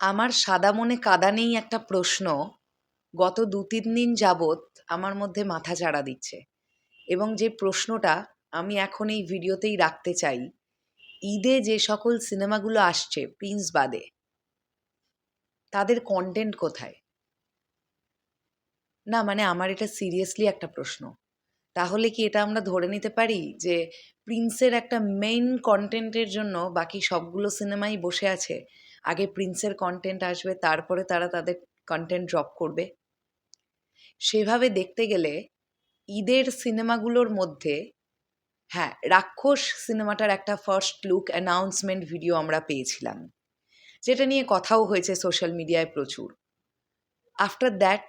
আমার সাদা মনে কাদা নেই একটা প্রশ্ন গত ২-৩ দিন যাবৎ আমার মধ্যে মাথাচাড়া দিচ্ছে এবং যে প্রশ্নটা আমি এখন এই ভিডিওতেই রাখতে চাই, ঈদে যে সকল সিনেমাগুলো আসছে প্রিন্স বাদে, তাদের কনটেন্ট কোথায়? না মানে আমার এটা সিরিয়াসলি একটা প্রশ্ন। তাহলে কি এটা আমরা ধরে নিতে পারি যে প্রিন্সের একটা মেইন কনটেন্টের জন্য বাকি সবগুলো সিনেমাই বসে আছে? আগে প্রিন্সের কনটেন্ট আসবে, তারপরে তারা তাদের কনটেন্ট ড্রপ করবে? সেভাবে দেখতে গেলে ঈদের সিনেমাগুলোর মধ্যে হ্যাঁ, রাক্ষস সিনেমাটার একটা ফার্স্ট লুক অ্যানাউন্সমেন্ট ভিডিও আমরা পেয়েছিলাম, যেটা নিয়ে কথাও হয়েছে সোশ্যাল মিডিয়ায় প্রচুর। আফটার দ্যাট,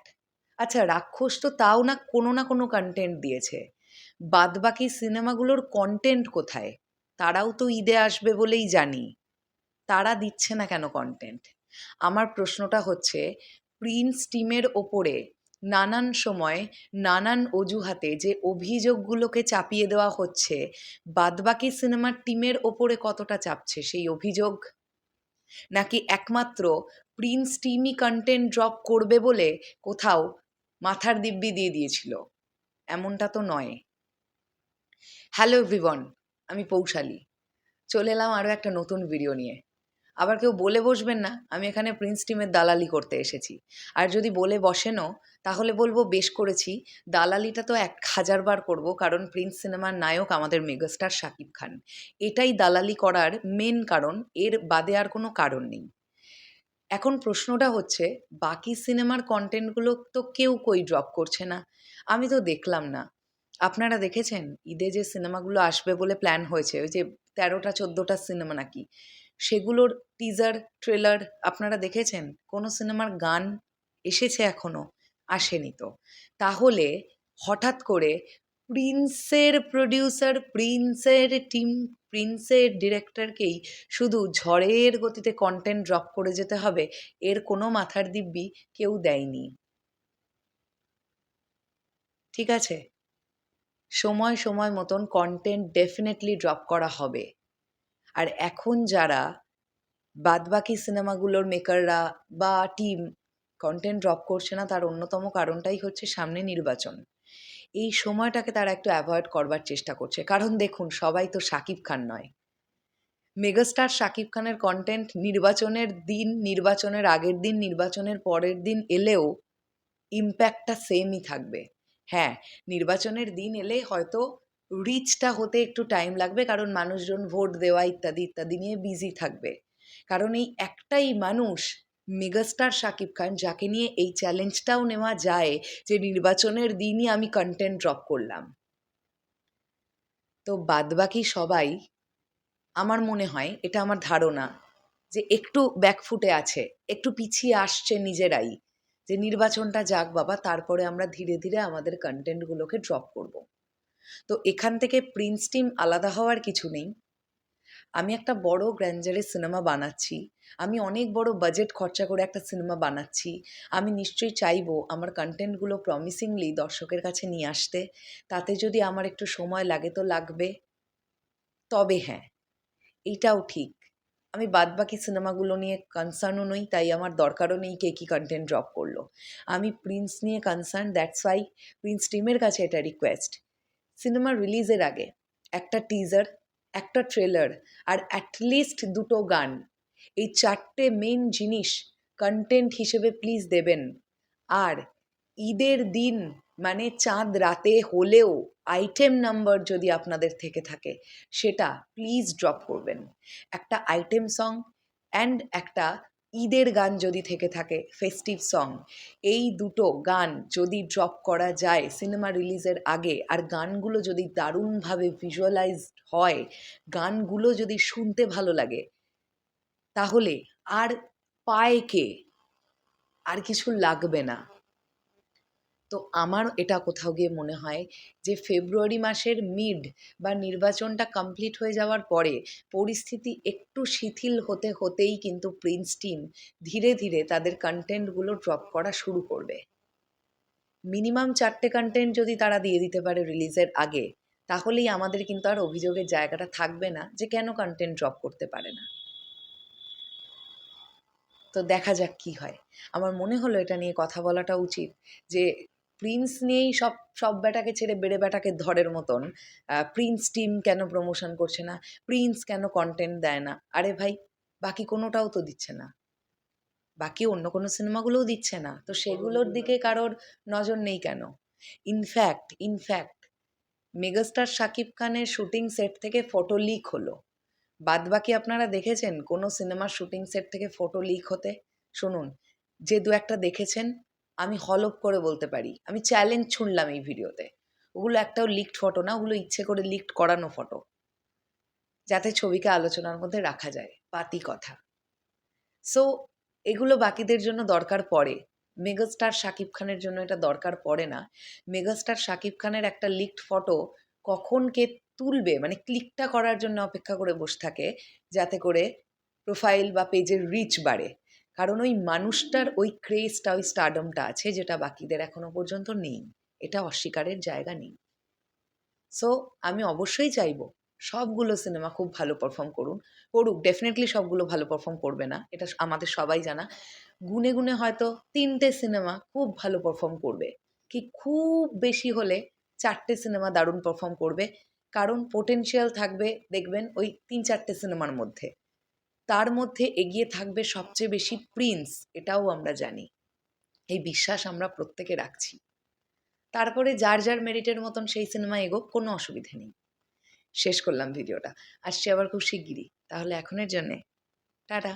আচ্ছা রাক্ষস তো তাও না কোনো কন্টেন্ট দিয়েছে, বাদবাকি সিনেমাগুলোর কন্টেন্ট কোথায়? তারাও তো ঈদে আসবে বলেই জানি, তারা দিচ্ছে না কেন কন্টেন্ট? আমার প্রশ্নটা হচ্ছে, প্রিন্স টিমের ওপরে নানান সময় নানান অজুহাতে যে অভিযোগগুলোকে চাপিয়ে দেওয়া হচ্ছে, বাদবাকি সিনেমার টিমের ওপরে কতটা চাপছে সেই অভিযোগ? নাকি একমাত্র প্রিন্স টিমই কন্টেন্ট ড্রপ করবে বলে কোথাও মাথার দিব্যি দিয়ে দিয়েছিল? এমনটা তো নয়। হ্যালো এভরিওয়ান, আমি পৌশালী। চলে এলাম আরও একটা নতুন ভিডিও নিয়ে। আবার কেউ বলে বসবেন না আমি এখানে প্রিন্স টিমের দালালি করতে এসেছি। আর যদি বলে বসেনও, তাহলে বলবো বেশ করেছি। দালালিটা তো ১,০০০ বার করবো, কারণ প্রিন্স সিনেমার নায়ক আমাদের মেগাস্টার শাকিব খান। এটাই দালালি করার মেন কারণ, এর বাদে আর কোনো কারণ নেই। এখন প্রশ্নটা হচ্ছে, বাকি সিনেমার কন্টেন্টগুলো তো কেউ কই ড্রপ করছে না। আমি তো দেখলাম না। আপনারা দেখেছেন ঈদে যে সিনেমাগুলো আসবে বলে প্ল্যান হয়েছে, ওই যে ১৩টা ১৪টা সিনেমা নাকি, সেগুলোর টিজার ট্রেলার আপনারা দেখেছেন? কোনো সিনেমার গান এসেছে এখনো? আসেনি তো। তাহলে হঠাৎ করে প্রিন্সের প্রডিউসার, প্রিন্সের টিম, প্রিন্সের ডিরেক্টরকেই শুধু ঝড়ের গতিতে কন্টেন্ট ড্রপ করে যেতে হবে, এর কোনো মাথার দিব্যি কেউ দেয়নি। ঠিক আছে? সময় সময় মতন কন্টেন্ট ডেফিনেটলি ড্রপ করা হবে। আর এখন যারা বাদবাকি সিনেমাগুলোর মেকাররা বা টিম কন্টেন্ট ড্রপ করছে না, তার অন্যতম কারণটাই হচ্ছে সামনে নির্বাচন। এই সময়টাকে তারা একটু অ্যাভয়েড করবার চেষ্টা করছে, কারণ দেখুন সবাই তো শাকিব খান নয়। মেগাস্টার শাকিব খানের কন্টেন্ট নির্বাচনের দিন, নির্বাচনের আগের দিন, নির্বাচনের পরের দিন এলেও ইমপ্যাক্টটা সেমই থাকবে। হ্যাঁ, নির্বাচনের দিন এলে হয়তো রিচটা হতে একটু টাইম লাগবে, কারণ মানুষজন ভোট দেওয়া ইত্যাদি ইত্যাদি নিয়ে বিজি থাকবে। কারণ এই একটাই মানুষ মেগাস্টার শাকিব খান, যাকে নিয়ে এই চ্যালেঞ্জটাও নেওয়া যায় যে নির্বাচনের দিনই আমি কন্টেন্ট ড্রপ করলাম। তো বাদবাকি সবাই, আমার মনে হয়, এটা আমার ধারণা, যে একটু ব্যাকফুটে আছে, একটু পিছিয়ে আসছে নিজেরাই, যে নির্বাচনটা যাক বাবা, তারপরে আমরা ধীরে ধীরে আমাদের কন্টেন্টগুলোকে ড্রপ করব। তো এখান থেকে প্রিন্স টিম আলাদা হওয়ার কিছু নেই। আমি একটা বড় গ্র্যান্ডারের সিনেমা বানাচ্ছি, আমি অনেক বড় বাজেট খরচা করে একটা সিনেমা বানাচ্ছি, আমি নিশ্চয়ই চাইবো আমার কন্টেন্টগুলো প্রমিসিংলি দর্শকের কাছে নিয়ে আসতে। তাতে যদি আমার একটু সময় লাগে তো লাগবে। তবে হ্যাঁ, এইটাও ঠিক, আমি বাদবাকি সিনেমাগুলো নিয়ে কনসার্নও নই, তাই আমার দরকারও নেই কে কী কন্টেন্ট ড্রপ করলো। আমি প্রিন্স নিয়ে কনসার্ন, দ্যাটস ওয়াই প্রিন্স টিমের কাছে এটা রিকোয়েস্ট, সিনেমা রিলিজের আগে একটা টিজার, একটা ট্রেলার আর অ্যাটলিস্ট দুটো গান, এই 4টে মেন জিনিস কন্টেন্ট হিসেবে প্লিজ দেবেন। আর ঈদের দিন মানে চাঁদ রাতে হলেও আইটেম নাম্বার যদি আপনাদের থেকে থাকে, সেটা প্লিজ ড্রপ করবেন। একটা আইটেম সং অ্যান্ড একটা ঈদের গান যদি থেকে থাকে, ফেস্টিভ সং, এই দুটো গান যদি ড্রপ করা যায় সিনেমা রিলিজের আগে, আর গানগুলো যদি দারুণভাবে ভিজুয়ালাইজড হয়, গানগুলো যদি শুনতে ভালো লাগে, তাহলে আর পায় কে? আর কিছু লাগবে না। তো আমার এটা কোথাও গিয়ে মনে হয় যে ফেব্রুয়ারি মাসের মিড বা নির্বাচনটা কমপ্লিট হয়ে যাওয়ার পরে পরিস্থিতি একটু শিথিল হতে হতেই কিন্তু প্রিন্স টিম ধীরে ধীরে তাদের কন্টেন্টগুলো ড্রপ করা শুরু করবে। মিনিমাম 4টে কন্টেন্ট যদি তারা দিয়ে দিতে পারে রিলিজের আগে, তাহলেই আমাদের কিন্তু আর অভিযোগের জায়গাটা থাকবে না যে কেন কন্টেন্ট ড্রপ করতে পারে না। তো দেখা যাক কি হয়। আমার মনে হলো এটা নিয়ে কথা বলাটা উচিত যে প্রিন্স নিয়েই সব সব ব্যাটাকে ছেড়ে বেড়ে ব্যাটাকে ধরের মতন প্রিন্স টিম কেন প্রমোশন করছে না, প্রিন্স কেন কন্টেন্ট দেয় না। আরে ভাই, বাকি কোনোটাও তো দিচ্ছে না, বাকি অন্য কোনো সিনেমাগুলোও দিচ্ছে না, তো সেগুলোর দিকে কারোর নজর নেই কেন? ইনফ্যাক্ট মেগাস্টার শাকিব খানের শুটিং সেট থেকে ফটো লিক হলো। বাদবাকি আপনারা দেখেছেন কোনো সিনেমার শুটিং সেট থেকে ফটো লিক হতে? শুনুন, যে দু একটা দেখেছেন, আমি হলফ করে বলতে পারি, আমি চ্যালেঞ্জ ছুঁড়লাম এই ভিডিওতে, ওগুলো একটাও লিকড ফটো না, ওগুলো ইচ্ছে করে লিকড করানো ফটো, যাতে ছবিকে আলোচনার মধ্যে রাখা যায়, পাতি কথা। সো এগুলো বাকিদের জন্য দরকার পড়ে, মেগাস্টার শাকিব খানের জন্য এটা দরকার পড়ে না। মেগাস্টার শাকিব খানের একটা লিকড ফটো কখন কে তুলবে, মানে ক্লিকটা করার জন্য অপেক্ষা করে বসে থাকে, যাতে করে প্রোফাইল বা পেজের রিচ বাড়ে। কারণ ওই মানুষটার ওই ক্রেজটা, ওই স্টারডমটা আছে, যেটা বাকিদের এখনো পর্যন্ত নেই। এটা অস্বীকারের জায়গা নেই। সো আমি অবশ্যই চাইবো সবগুলো সিনেমা খুব ভালো পারফর্ম করুক। ডেফিনেটলি সবগুলো ভালো পারফর্ম করবে না, এটা আমাদের সবাই জানা। গুনে গুনে হয়তো ৩টে সিনেমা খুব ভালো পারফর্ম করবে, কি খুব বেশি হলে ৪টে সিনেমা দারুণ পারফর্ম করবে। কারণ পোটেনশিয়াল থাকবে দেখবেন ওই ৩-৪টে সিনেমার মধ্যে, তার মধ্যে এগিয়ে থাকবে সবচেয়ে বেশি প্রিন্স, এটাও আমরা জানি। এই বিশ্বাস আমরা প্রত্যেকে রাখছি। তারপরে যার যার মেরিটের মতন সেই সিনেমা এগোক, কোনো অসুবিধে নেই। শেষ করলাম ভিডিওটা। আসছি আবার খুব শিগগিরই। তাহলে এখনের জন্যে টাটা।